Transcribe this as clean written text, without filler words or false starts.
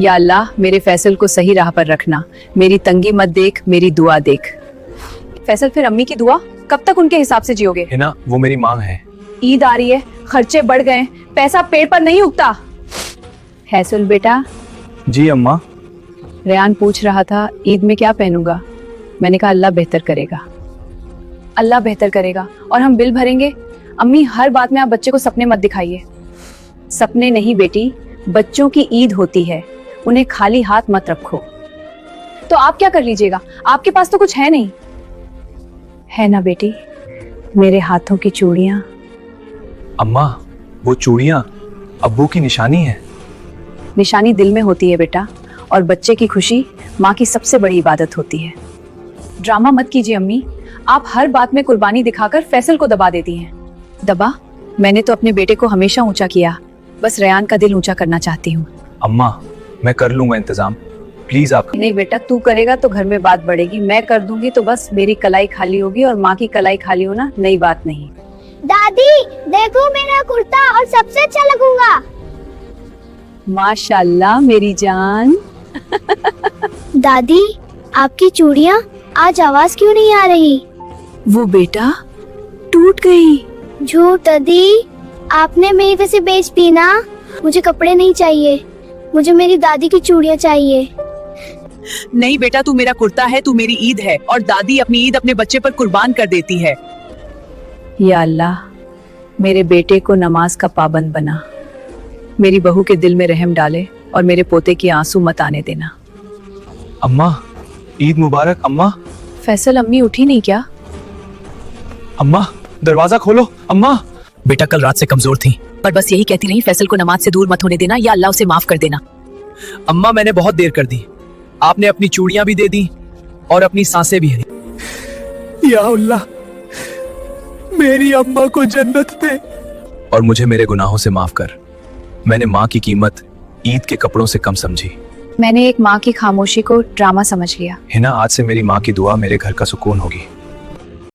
या अल्लाह मेरे फैसल को सही राह पर रखना, मेरी तंगी मत देख, मेरी दुआ देख। फैसल फिर अम्मी की दुआ कब तक उनके हिसाब से जियोगे? हिना वो मेरी माँ है। ईद आ रही है, खर्चे बढ़ गए, पैसा पेड़ पर नहीं उगता। फैसल बेटा। जी अम्मा। रेहान पूछ रहा था ईद में क्या पहनूंगा। मैंने कहा अल्लाह बेहतर करेगा, अल्लाह बेहतर करेगा और हम बिल भरेंगे। अम्मी हर बात में आप बच्चे को सपने मत दिखाइए। सपने नहीं बेटी, बच्चों की ईद होती है, उन्हें खाली हाथ मत रखो। तो आप क्या कर लीजिएगा? आपके पास तो कुछ है नहीं। है ना बेटी, मेरे हाथों की चूड़ियां। अम्मा वो चूड़ियाँ अब्बू की निशानी है। निशानी दिल में होती है बेटा, और बच्चे की खुशी माँ की सबसे बड़ी इबादत होती है। ड्रामा मत कीजिए अम्मी, आप हर बात में कुर्बानी दिखाकर फैसल को दबा देती हैं। दबा? मैंने तो अपने बेटे को हमेशा ऊंचा किया, बस रेहान का दिल ऊंचा करना चाहती हूँ। अम्मा मैं कर लूंगा इंतजाम, प्लीज आप। नहीं बेटा, तू करेगा तो घर में बात बढ़ेगी, मैं कर दूंगी तो बस मेरी कलाई खाली होगी, और माँ की कलाई खाली होना नई बात नहीं। दादी देखो मेरा कुर्ता, और सबसे अच्छा लगूंगा। माशाल्लाह मेरी जान। दादी आपकी चूड़ियाँ आज आवाज क्यों नहीं आ रही? वो बेटा टूट गई। झूठ दादी, आपने मेरी वैसे बेच दी ना। मुझे कपड़े नहीं चाहिए, मुझे मेरी दादी की चूड़ियाँ चाहिए। नहीं बेटा, तू मेरा कुर्ता है, तू मेरी ईद है, और दादी अपनी ईद अपने बच्चे पर कुर्बान कर देती है। या अल्लाह मेरे बेटे को नमाज का पाबंद बना, मेरी बहू के दिल में रहम डाले, और मेरे पोते की आंसू मत आने देना। अम्मा ईद मुबारक। अम्मा। फैसल अम्मी उठी नहीं क्या? अम्मा दरवाजा खोलो। अम्मा। बेटा कल रात से कमजोर थी, पर बस यही कहती रही फैसल को नमाज से दूर मत होने देना, या अल्लाह उसे माफ कर देना। अम्मा मैंने बहुत देर कर दी, आपने अपनी चूड़ियां भी दे दी और अपनी सांसें भी हरी। या अल्लाह मेरी अम्मा को जन्नत दे, और मुझे मेरे गुनाहों से माफ कर। मैंने माँ की कीमत ईद के कपड़ों से कम समझी। मैंने एक माँ की खामोशी को ड्रामा समझ लिया। हिना आज से मेरी माँ की दुआ मेरे घर का सुकून होगी।